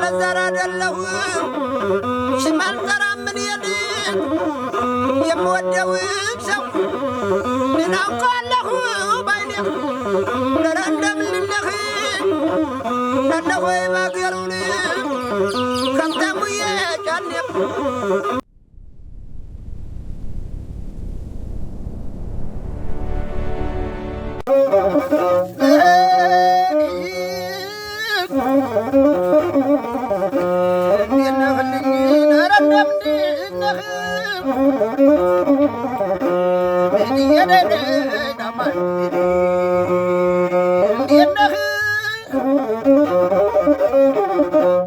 ባለዘራ አይደለሁ ሽማል ተራ ምን የለ የምወደው ሰው እናውቃለሁ ባይኔ እንደምንነህ እንደሆነ ባገሩን ከምታሙዬ ጫኔ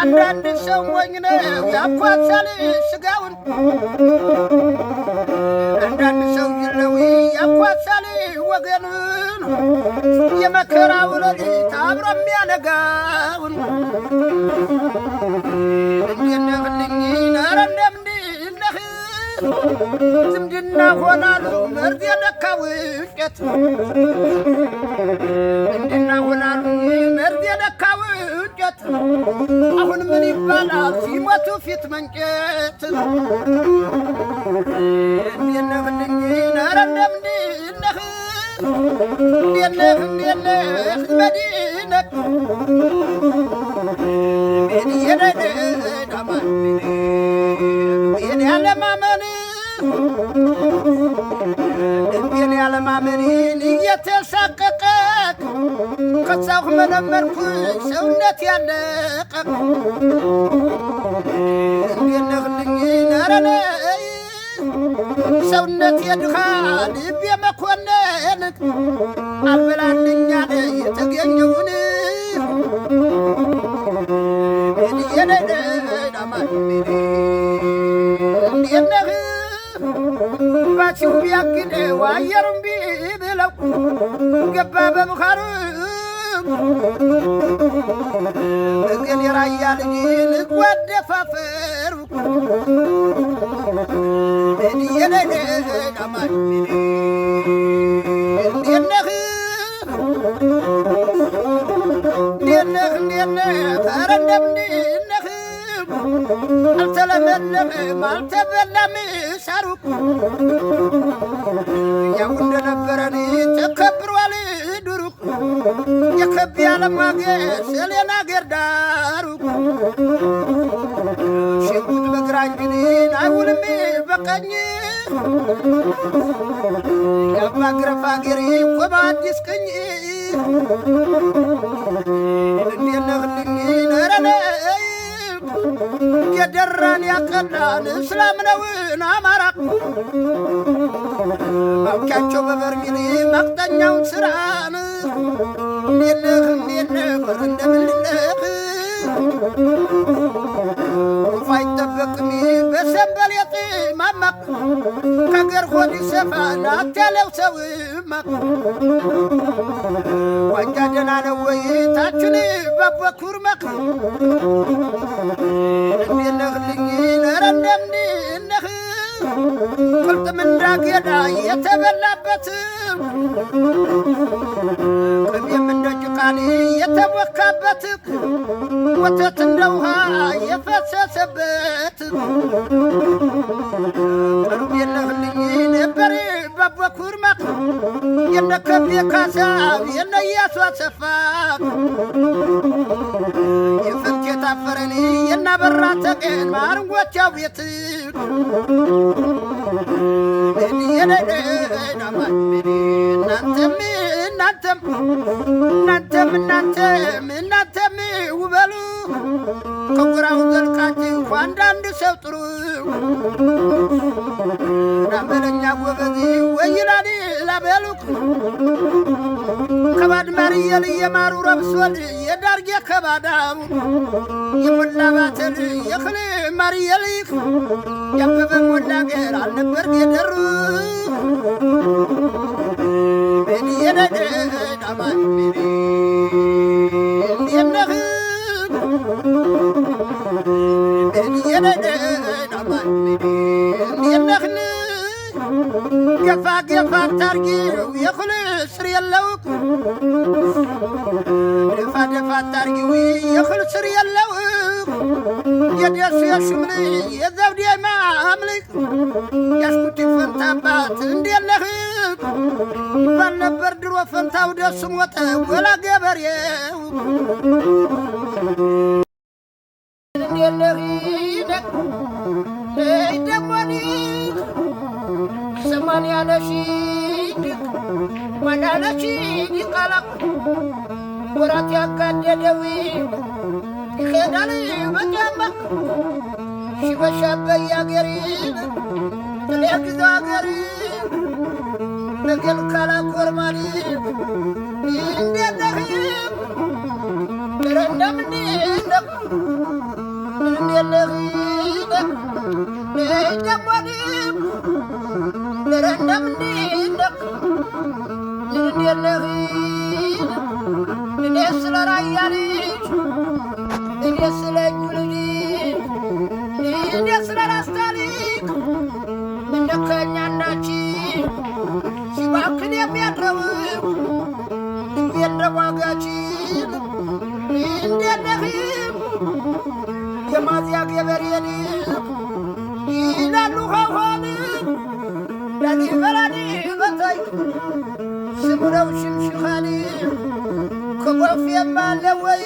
አንዳንድ ሰው ሞኝ ነው ያኳሳል ስጋውን አንዳንድ ሰው ይለው ያኳሳል ወገኑን የመከራው ሌሊት አብሮ የሚያነጋውን እንደነህልኝ ኧረ እንደምንነህ ዝምድና ሆናሉ መርዝ የነካው እንጨት ዝምድና ሆናሉ መርዝ የነካው እንጨት አሁን ምን ይባላል ሲሞቱ ፊት መንጨት እንደነህልኝ ኧረ እንደምንነህ እንደነህ መዲነህ ያለማመን እየተሳቀቀ ከሳሁ መነመርኩ ሰውነት ያለቀ እንደነህልኝ ነረነ ሰውነት የድኻ ልብ የመኮነን አልበላልኛለ የተገኘውን የነዳማን እንደነህ ባሲው ቢያግደው አየሩን ቢብለው ገባ በብኻሩ እግል የራያ ልጅ ልጓደፋፈሩ የነዳማን እንደነህ ኧረ እንደምንነህ አልተለመለመም አልተበላም ሳሩ ያው እንደነበረን ተከብሯል ዱሩ የከብ ያለም አገር ሰሌን አገር ዳሩ ሽጉጥ በግራኝ ቢልን አይውልም በቀኝ ያባግረፍ አገሬ ቆባ አዲስ ቅኝ እንደነህልኝ ነረነ የደራን ያቀላን እስላም ነውን አማራ ማውቂያቸው በበርሚል መቅጠኛውን ስራን እንደነህ እንደምንነህ አይጠበቅም በሰንበሌጥ ማማቅ ከገር ሆድ ይሰፋል አትያለው ሰውማ ዋንጃ ደህና ነው ወይ ታችን በበኩር መክ እንደነህልኝ ኧረ እንደምንነህ ቅልጥም እንዳገዳ የተበላበት ቅቤም እንደ ጭቃኔ የተቦካበት ወተት እንደ ውሃ የፈሰሰበት ቅርብ የለህልኝ ነበር በበኩር መክ የነ ከቤ ካሳብ የነ ኢያሱ አሰፋ የፍርክ የታፈረን የናበራ ተቀን ማርንጎቻው ቤት እናንተም ውበሉ ከጉራው ዘልቃችሁ አንዳንድ ሰው ጥሩ ናበለኛ ጎበዝ ወይላኒ ላበሉክ ከባድ ማርየል የማሩ ረብሶል የዳርጌ ከባዳው የሞላ ባተል የኽል ማርየልክ ያበበ ሞላ ገር አልነበር የደሩ የነዳማን የነህ የነዳማን የነህን ገፋ ገፋ ታርጊው የኽል ስር የለውክ ደፋ ደፋ ታርጊው የኽል ስር የለውክ የደሱ የሽምል የዘብዴ ማምልክ ያስኩት ፈንታባት እንዴለህ ይባል ነበር ድሮ ፈንታው ደሱ ሞተ ወላ ገበሬው እንዴለህ ደሞኒ ሰማንያ ነሺድ ማናለሺ ይቃላ ወራት ያጋደደው ይሄዳል በጫማ ሲበሻበይ አገሪ ለግዛ አገሪ ነገል ካላ ኮርማሊ እንደነህ ረንደምኒ እንደነህ ደሞኒ ረንደምኒ እንደነህ እኔስ ለራያሪ እኔስ ለጁልጂ እኔስ ለራስታሪ እንደከኛናቺ ሲባክን የሚያድረው እንደዋጋቺ እንደነህ የማዚያ ገበሬን ይላሉ ሆሆን ለሊበራኒ በታይ ስሙነው ሽምሽኻኒ ከጎፍ የማለወይ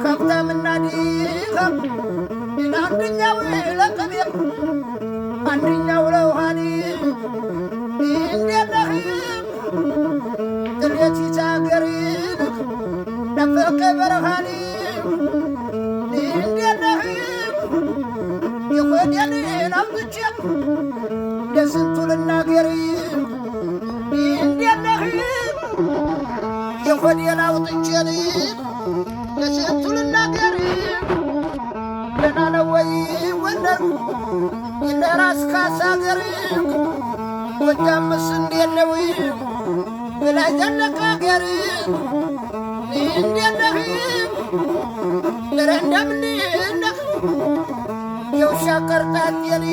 ከብታምና ዲኸም አንደኛው ለቀቤት አንደኛው ለውሃኒ እንደነህ ጥሌቲት አገሪን ነፈቀ በረሃኒ እንደነህ የኮዴንን አምጥቼ ለስንቱ ልናገሪ እንደነህ የኮዴን አውጥቼን ለስንቱ ልናገሪ ገና ነው ወይ ወንደር የራስ ካሳ አገሪ ጎጃምስ እንዴት ነው በላይ ዘለቀ አገሪ እንደነህ ለረንደምንነህ የውሻ ቀርጣጤን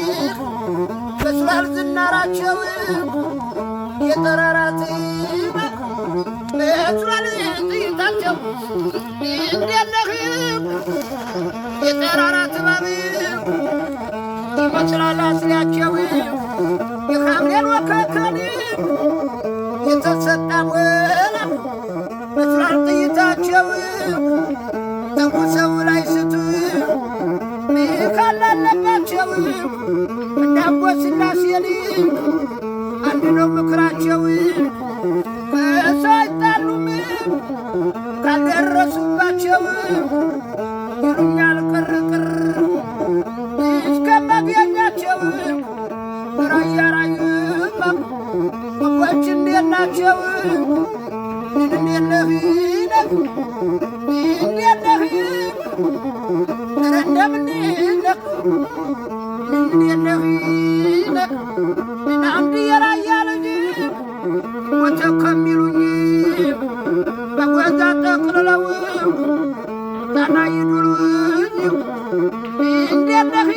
በስላል ዝናራቸው የጠራራት በስላል ጥይታቸው እንደነህ የጠራራት ባብ ይመስላል አስሪያቸው የሐምሌን ወከከን የተሰጣ ወላ በስላል ጥይታቸው ተኩሰው ላይ ስቱ ካላለባቸው እንዳጎስና ሲል አንድ ነው ምክራቸው ከሰው አይጣሉም ካልደረሱባቸው ይሉኛል ቅርቅር እስከማገኛቸው ራያ ራዩማ ወጎች እንዴት ናቸው እንደነህ እንደነህ ረንደምንነህ እንደነህ አንድ የራያ ልጅ ሞተ ከሚሉኝ በጓዛ ጠቅልለው ጣና ይዱሉኝ እንደነህ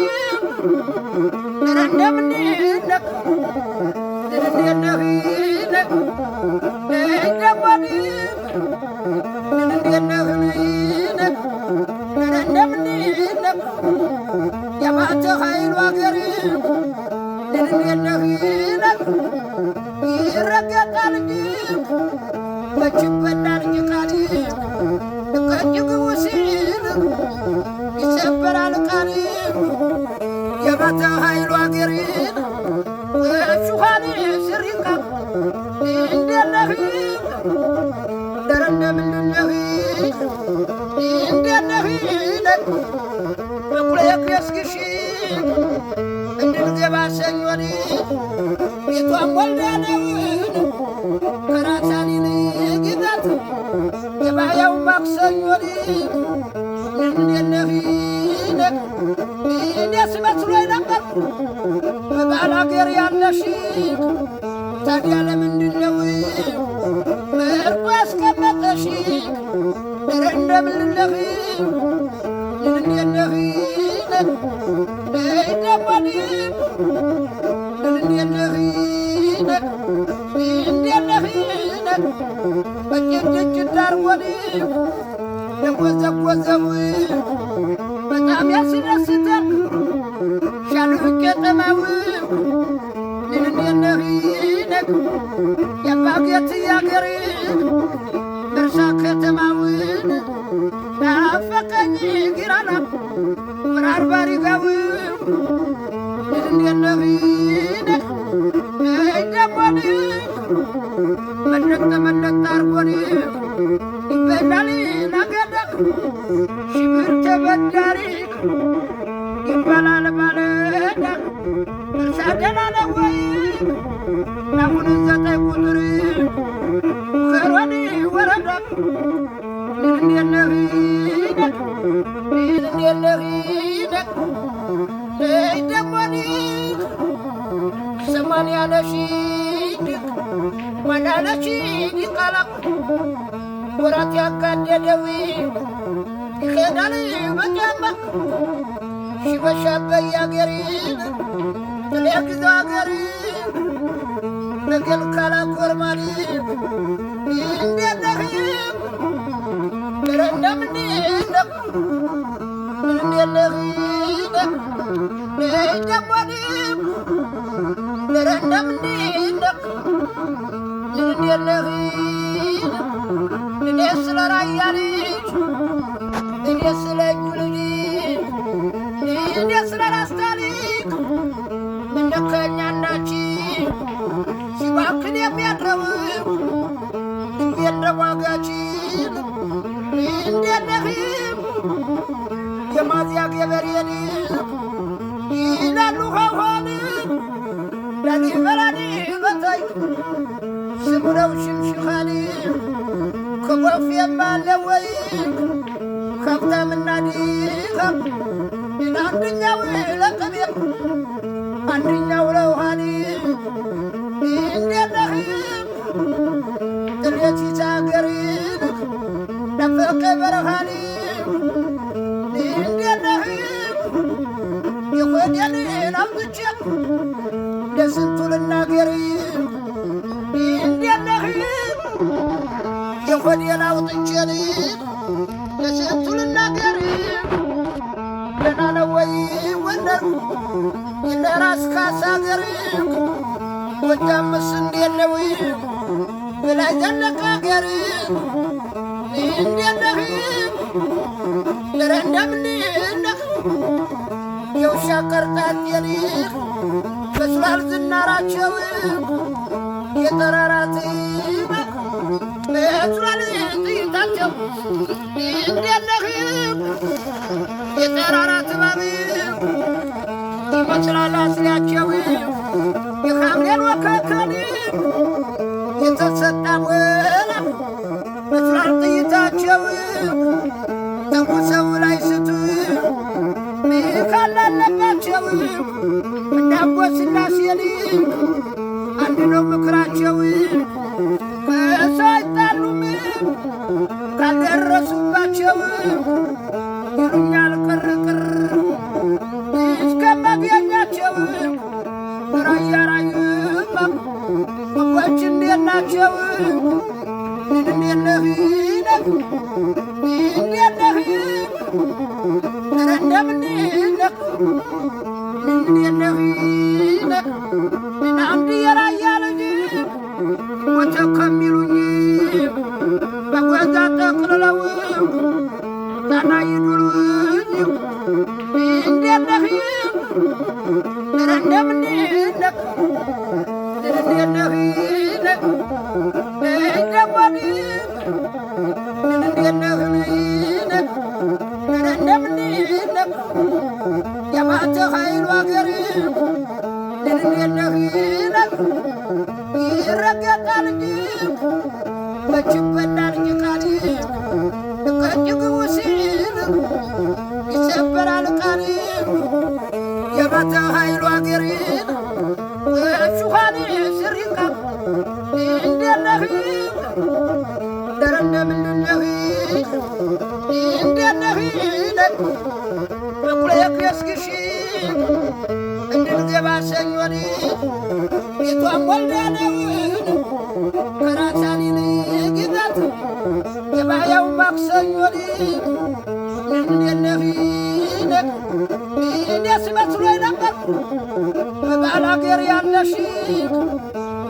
ረንደምንነህ እንደነህ ደሞኒ እንደነህ ረንደምንነህ የባተ ኃይሉ አገሪ እንደነህ ይረገጣል እንጂ በችበናል ቃል ከእጅግቡ ሲል ይሰበራል ቃል የባተ ኃይሉ አገሪ ወሹኻኒ ስሪቃ እንደነህ ደረንደምንነህ እንደነህ በቁለክ የስግሽ እንድንገባ ሰኞን ቤቷን ወልዳነውን ከራሳኒን ግዛት የባያው ማክሰኞን እንደነህ እኔስ መስሎኝ ነበር በባል አገር ያለሽ ታዲያ ለምንድነው መርጦ ያስቀመጠሽ እንደምንነህ እንደነህ ደሞኒ እንደነህ እንደነህ በጭንጭ ዳርጎን የጎዘጎዘው በጣም ያስደስታል ሻሉ ከተማው እንዴነህ ነግ ያባገት ያገር እርሻ ከተማውን ናፈቀኝ ጊራና ወራር ባሪጋው እንዴነህ ነግ ደሞኒ መለቅ አርጎኒ ይበላል ነገዳ ሽብር ተበዳሪ ይባላል ባለዳ እርሻ ደህና ነው ወይ ናሙን ዘጠኝ ቁጥር ከሮኒ ወረዳ እንዴነህ ነግ ደሞኒ ሰማንያ ነሺ ማናለች ይቃላ ወራት ያጋደደው ይሄዳል በጃማ ሽበሻበ ያገሪ ለግዛ አገሪ ነገል ካላ ኮርማሊ እንዴነህ ረንደምኒ እንዴነህ ደሞኒ ረንደምኒ እንዴነህ እኔ ስለ ራያ ልጅ እኔ ስለ እጁ ልጅ እኔ ስለ ራስታ ልጅ እንደከኛናችን ሲባክን የሚያድረው እንዴት ዋጋችን እንዴነህ የማዚያ ገበሬን ይላሉ ሆሆን ላሊበላኒ በታይ ስሙነው ሽምሽኻኒ ከጎፍ የማለ ወይ ከብታምና ዲኻም አንደኛው ለቀቤት አንደኛው ለውሃኒ እንዴነህ ጥሌቲት አገርን ናፈቀ በረኻኒ እንዴነህ የኮዴንን አምጥቼ ለስንቱ ልናገር እንዴነህ የኮዴን አውጥቼ ለስንቱ ልናገር ደህና ነው ወይ ወንደር የለራስ ካሳ አገር ጎጃምስ እንዴት ነው በላይ ዘለቀ አገር እንዴነህ ለረንደምንነህ የውሻ ቀርጣጤን በስላል ዝናራቸው የጠራራት በስላል ጥይታቸው እንዴነህ የጠራራት ባብ ይመስላል አስሪያቸው የሐምሌን ወከከን የተሰጣ ወላ በስላል ጥይታቸው ተኩሰው ላይ ስቱ ካላለባቸው እንዳቦ ስላሴን አንድ ነው ምክራቸው ከሰው አይጣሉም ካልደረሱባቸው ይሉኛል ቅርቅር እስከማገኛቸው ራያ ራዩማ ወጎች እንዴት ናቸው እንዴነህ ረንደምንነህ እንዴነህ አንድ የራያ ልጅ ሞተ ከሚሉኝ በጎዛ ጠቅልለው ጣና ይዱሉኝ እንዴነህ ረንደምንነህ ደሞኒ እንዴነህ ረንደምንነህ የማተ ኃይሉ አገር እንዴነህ ይረገጣል እንጂ በችበናል ቃል ከእጅግቡ ሲል ይሰበራል ቃል የማተ ኃይሉ አገር ሹኻኒ ስሪቃ እንዴነህ ደረንደምንነህ እንዴነህ በኩለ የክየስግሽ እንድንገባ ሰኞን ቤቷን ሞልዳነውን ከራሳኒን ግዛት የባያው ማክሰኞን እንዴነህ እኔስ መስሎኝ ነበር በባላገር ያለሽ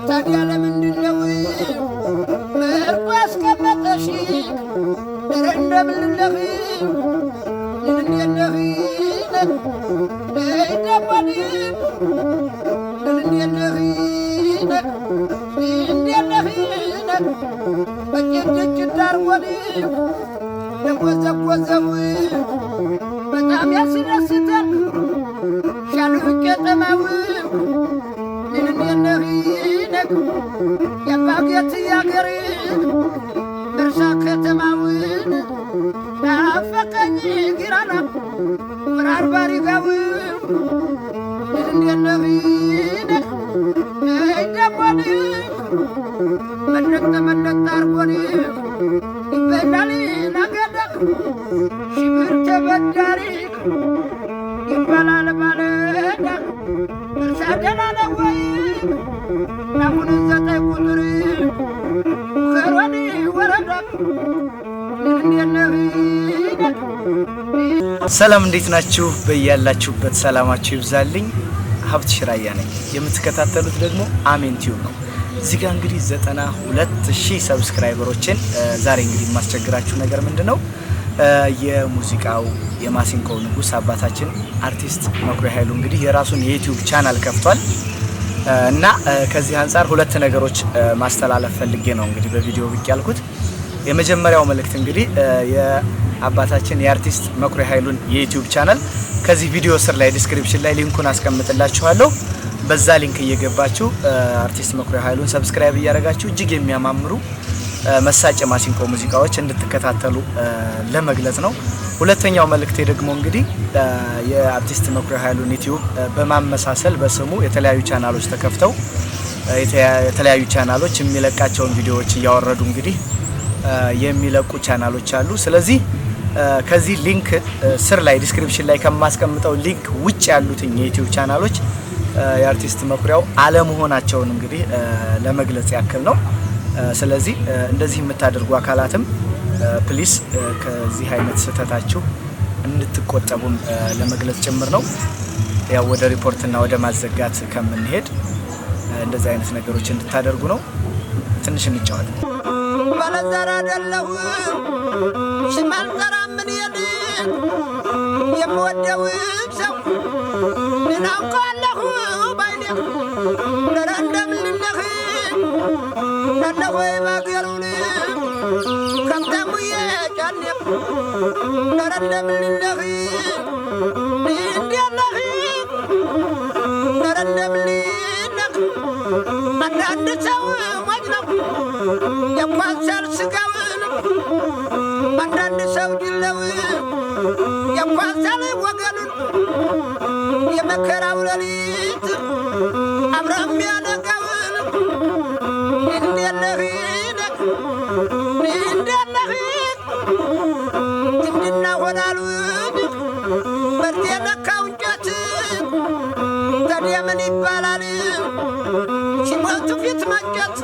ታዲያ ለምንድን ነው መርቆ ያስቀመጠሽ እንደምንለህ እንደነህ እንደባኒ እንደነህ እንደነህ በጭጭ ዳርጎን የጎዘጎዘው በጣም ያስደስታል ሻሉ ከተማው እንደነህ የባጌት ያገር እርሻ ከተማውን ናፈቀኝ ጊራና ወራር ባሪጋው እንደነህ ደሞን መነቅ አርጎን ይበላል ናገዳክ ሽብር ተበዳሪ ይባላል ባለዳ እርሻ ደህና ነው ወይ ናሙን ዘጠኝ ቁጥር ከሮኒ ወረዳ ሰላም እንዴት ናችሁ? በያላችሁበት ሰላማችሁ ይብዛልኝ። ሀብት ሽራያ ነኝ። የምትከታተሉት ደግሞ አሜን ቲዩብ ነው። እዚህ ጋር እንግዲህ 92,000 ሰብስክራይበሮችን ዛሬ እንግዲህ የማስቸግራችሁ ነገር ምንድነው? የሙዚቃው የማሲንቆው ንጉስ አባታችን አርቲስት መኩሪያ ኃይሉ እንግዲህ የራሱን የዩቲዩብ ቻናል ከፍቷል እና ከዚህ አንፃር ሁለት ነገሮች ማስተላለፍ ፈልጌ ነው እንግዲህ በቪዲዮ ብቅ ያልኩት። የመጀመሪያው መልእክት እንግዲህ የአባታችን የአርቲስት መኩሪያ ኃይሉን የዩቲዩብ ቻናል ከዚህ ቪዲዮ ስር ላይ ዲስክሪፕሽን ላይ ሊንኩን አስቀምጥላችኋለሁ። በዛ ሊንክ እየገባችሁ አርቲስት መኩሪያ ኃይሉን ሰብስክራይብ እያደረጋችሁ እጅግ የሚያማምሩ መሳጭ ማሲንቆ ሙዚቃዎች እንድትከታተሉ ለመግለጽ ነው። ሁለተኛው መልእክቴ ደግሞ እንግዲህ የአርቲስት መኩሪያ ኃይሉን ዩቲዩብ በማመሳሰል በስሙ የተለያዩ ቻናሎች ተከፍተው የተለያዩ ቻናሎች የሚለቃቸውን ቪዲዮዎች እያወረዱ እንግዲህ የሚለቁ ቻናሎች አሉ። ስለዚህ ከዚህ ሊንክ ስር ላይ ዲስክሪፕሽን ላይ ከማስቀምጠው ሊንክ ውጭ ያሉትን የዩቲዩብ ቻናሎች የአርቲስት መኩሪያው አለመሆናቸውን እንግዲህ ለመግለጽ ያክል ነው። ስለዚህ እንደዚህ የምታደርጉ አካላትም ፕሊስ ከዚህ አይነት ስህተታችሁ እንድትቆጠቡም ለመግለጽ ጭምር ነው። ያው ወደ ሪፖርትና ወደ ማዘጋት ከምንሄድ እንደዚህ አይነት ነገሮች እንድታደርጉ ነው። ትንሽ እንጫወት። ባለዛራ አይደለሁ ሽማልጠራ ምን ይሄድ የምወደው ሰው እናውቃለሁ ባይኔ እንደምንነህ ለነሆይ ባገሩን ከምተሙዬ ጫኔ እንደምንነህ እንዲያለህ እንደምንነህ አንዳንድ ሰው ሞጅ ነው የኳንሳል ስጋውን አንዳንድ ሰው ድለው የኳንሳል ወገኑን የመከራው ሌሊት አብረም ያነጋውን እንደነህ ዝምድና ሆናሉን መርቴ ነካው እንጨት ታዲያ ምን ይባላል ሲሞቱ ፊት መንጨት